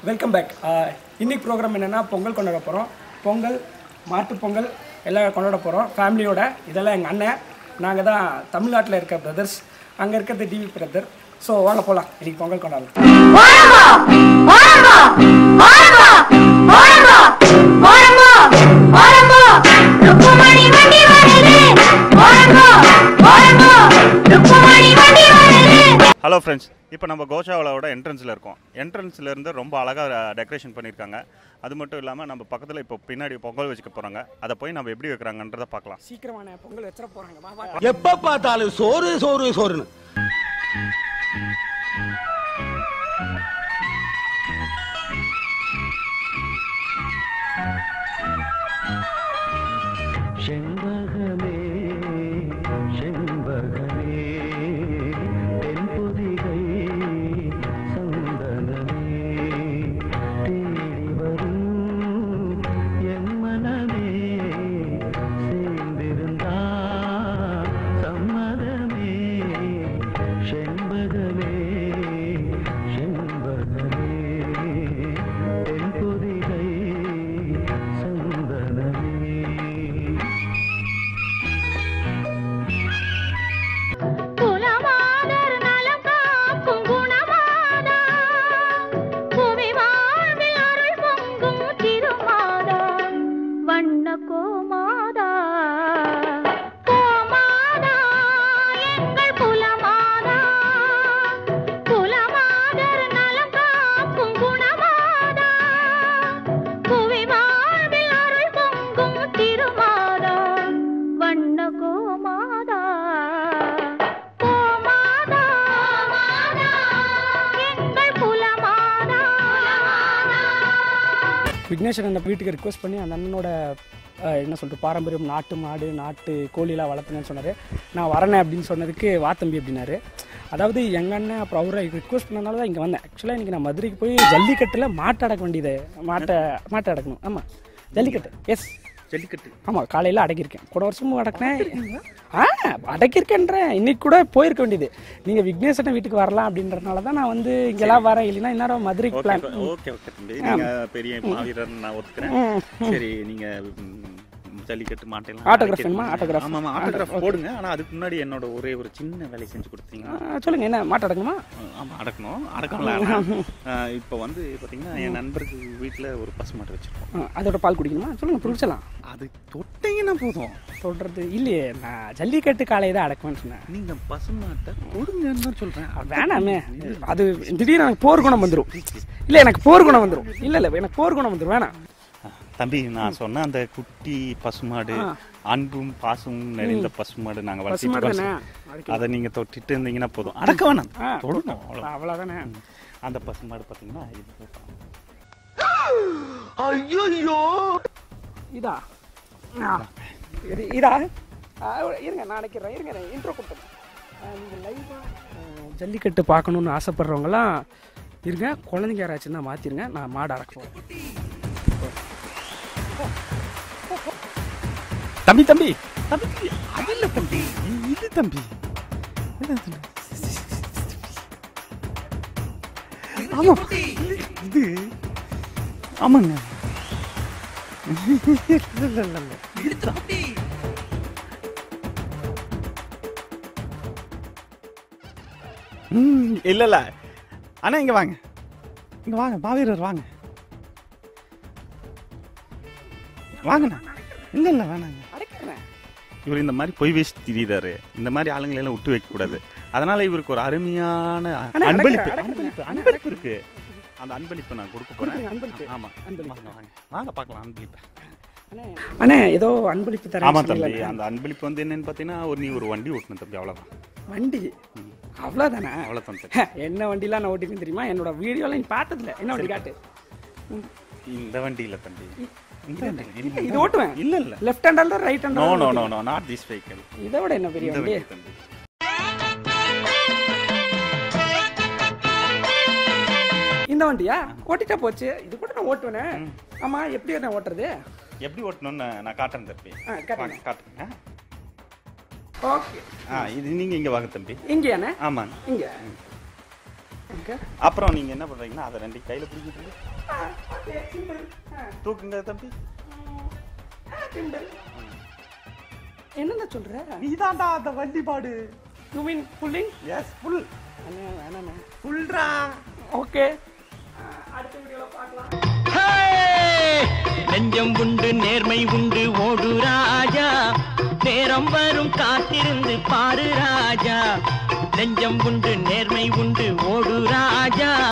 Welcome back. இன்னைக்கு program என்னென்னா பொங்கல் கொண்டாட போகிறோம். பொங்கல், மாட்டுப் பொங்கல் எல்லாம் கொண்டாட போகிறோம் ஃபேமிலியோட. இதெல்லாம் எங்கள் அண்ணன். நாங்கள் தான் தமிழ்நாட்டில் இருக்க பிரதர்ஸ், அங்கே இருக்கிறது டிவி பிரதர். ஸோ வாங்க போகலாம், இன்னைக்கு பொங்கல் கொண்டாடலாம். ஹலோ ஃப்ரெண்ட்ஸ், இப்போ நம்ம கோஷாவலாவோட என்ட்ரன்ஸில் இருக்கோம். என்ட்ரன்ஸ்லேருந்து ரொம்ப அழகாக டெக்கரேஷன் பண்ணியிருக்காங்க. அது மட்டும் இல்லாமல் நம்ம பக்கத்தில் இப்போ பின்னாடி பொங்கல் வச்சுக்க போகிறாங்க. அதை போய் நம்ம எப்படி வைக்கிறாங்கன்றதை பார்க்கலாம். சீக்கிரமான பொங்கல் வச்சிட போகிறாங்க. எப்போ பார்த்தாலும் சோறு சோறு சோறுன்னு. செண்பகமே செண்பகமே தென்பொதிகை சந்தனமே தேடி வரும் என் மனமே சேர்ந்திருந்தா சம்மதமே. செண்பகமே செண்பகமே தென்பொதிகை சந்தனமே. விக்னேஸ்வரன் அந்த வீட்டுக்கு ரிக்வெஸ்ட் பண்ணி அந்த அண்ணனோட என்ன சொல்லிட்டு பாரம்பரியம் நாட்டு மாடு நாட்டு கோழிலாம் வளர்த்துங்கன்னு சொன்னார். நான் வரேனே அப்படின்னு சொன்னதுக்கு வா தம்பி அப்படின்னாரு. அதாவது எங்கள் அண்ணன் அப்புறம் அவரை ரிக்வெஸ்ட் பண்ணனால தான் இங்கே வந்தேன். ஆக்சுவலாக இன்றைக்கி நான் மதுரைக்கு போய் ஜல்லிக்கட்டில் மாட்டை அடக்க வேண்டியது, மாட்டை அடக்கணும். ஆமாம், ஜல்லிக்கட்டு. எஸ், ஜல்லிக்கட்டு. ஆமாம், காலையில் அடக்கியிருக்கேன். கூட வருஷமும் அடக்கினேன். அடக்கியிருக்கேன்றேன். இன்னைக்கு கூட போயிருக்க வேண்டியது. நீங்கள் விக்னேஸ்வரன் வீட்டுக்கு வரலாம் அப்படின்றதுனால தான் நான் வந்து இங்கெல்லாம் வரேன். இல்லைன்னா இன்னும் மதுரைக்கு பிளான். ஓகே ஓகே தம்பி, நீங்கள் பெரிய மாவீரர் நான் ஒத்துக்கிறேன். சரி, நீங்கள் ஜல்லிக்கட்டு மாட்டேன் ஆட்டோகிராஃப் வேணுமா? ஆட்டோகிராஃப். ஆமாம், ஆட்டோகிராஃப் போடுங்க. ஆனால் அதுக்கு முன்னாடி என்னோட ஒரே ஒரு சின்ன வேலையை செஞ்சு கொடுத்தீங்கன்னா சொல்லுங்க. என்ன மாட்டை அடக்கணுமா? ஆமாம், அடக்கலாம். இப்போ வந்து பார்த்தீங்கன்னா என் நண்பருக்கு வீட்டில் ஒரு பசு மாட்டை வச்சுருக்கோம். அதோட பால் குடிக்கணுமா? சொல்லுங்க, பிடிச்சலாம். அது தொட்டிங்கன்னா போதும். சொல்கிறது இல்லையே, நான் ஜல்லிக்கட்டு காலையை தான் அடக்குவேன்னு சொன்னேன். நீங்கள் பசு மாட்டை கொடுங்கன்னு தான் சொல்கிறேன். வேணாமே, அது திடீர்னு எனக்கு போர் குணம் வந்துடும். இல்லை, எனக்கு போர் குணம் வந்துடும். இல்லை எனக்கு போர் குணம் வந்துடும். வேணாம் தம்பி, நான் சொன்ன அந்த குட்டி பசுமாடு, அன்பும் பாசமும் நிறைந்த பசுமாடு நாங்கள் வளர்த்துட்டு அதை நீங்கள் தொட்டிட்டு இருந்தீங்கன்னா போதும். அடக்க வேணாம், தொடணும், அவ்வளோதானே. அந்த பசுமாடு பார்த்தீங்கன்னா ஐயோ இதா இதா இருங்க, நான் அடைக்கிறேன். இருங்க, இன்ட்ரோ கொடுத்துறேன். நீங்கள் லைவாக ஜல்லிக்கட்டு பார்க்கணுன்னு ஆசைப்படுறவங்களாம் இருங்க. குழந்தைங்க யாராச்சும் தான் மாற்றிருங்க. நான் மாடு அடக்குவோம். தம்பி தம்பி தம்பி, அது இல்லை தம்பி, இது தம்பி. ஆமாம், இது ஆமாங்க. இல்ல இல்ல அண்ணா, இங்க வாங்க, இங்க வாங்க, மாவீரர் வாங்க வாங்கண்ணா. இல்ல இல்ல வேணாங்க. இவர் இந்த மாதிரி பொய் பேசி திரியிறாரு. இந்த மாதிரி ஆளுங்களை எல்லாம் விட்டு வைக்க கூடாது. அதனால இவருக்கு ஒரு அருமையான அன்பளிப்பு இருக்கு. அந்த அன்பளிப்பு நான் கொடுக்க போறேன். ஆமா, வாங்க பார்க்கலாம் அன்பளிப்பு. அண்ணே, ஏதோ அன்பளிப்பு தரேன். ஆமா தம்பி, அந்த அன்பளிப்பு வந்து என்னன்னு பாத்தீங்கன்னா, நீ ஒரு வண்டி ஓட்டணும் தம்பி, அவ்வளவுதான். வண்டி? அவ்வளவுதானே? அவ்வளவுதான். என்ன வண்டிலாம் நான் ஓட்டின்னு தெரியுமா? என்னோட வீடியோலாம் நீ பார்த்ததில்ல. என்ன வண்டி காட்டு. இந்த வண்டி இல்ல தம்பி, இது ஓட்டுவேன். இல்ல இல்ல, லெஃப்ட் ஹேண்டல்ல right handle? No no no no, not this vehicle. இதை விட என்ன பெரிய வண்டி தம்பி. இந்த வண்டியா? ஓட்டிட்டா போச்சு. இது கூட நான் ஓட்டுவேனே. ஆமா, எப்படி நான் ஓட்டுறது? எப்படி ஓட்டணும்னு நான் காட்டுறேன் தம்பி. காட்டுங்க. ஓகே. இது நீங்க இங்க வாங்க தம்பி. இங்கயானே? ஆமா, இங்க ஓகே. அப்புறம் நீங்க என்ன பண்றீங்கன்னா அதை 2 கையில பிடிச்சிட்டு தூக்குங்க தம்பி. என்னடா சொல்ற? நீதான்டா அந்த வண்டி பாடு. You mean pulling? Yes pull. அண்ணே வேணாண்ணே. புல்றா. ஓகே. அடுத்த வீடியோல பார்க்கலாம். நெஞ்சம் உண்டு நேர்மை உண்டு ஓடு ராஜா, நேரம் வரும் காத்திருந்து பாரு ராஜா. நெஞ்சம் உண்டு நேர்மை உண்டு ஓடு ராஜா.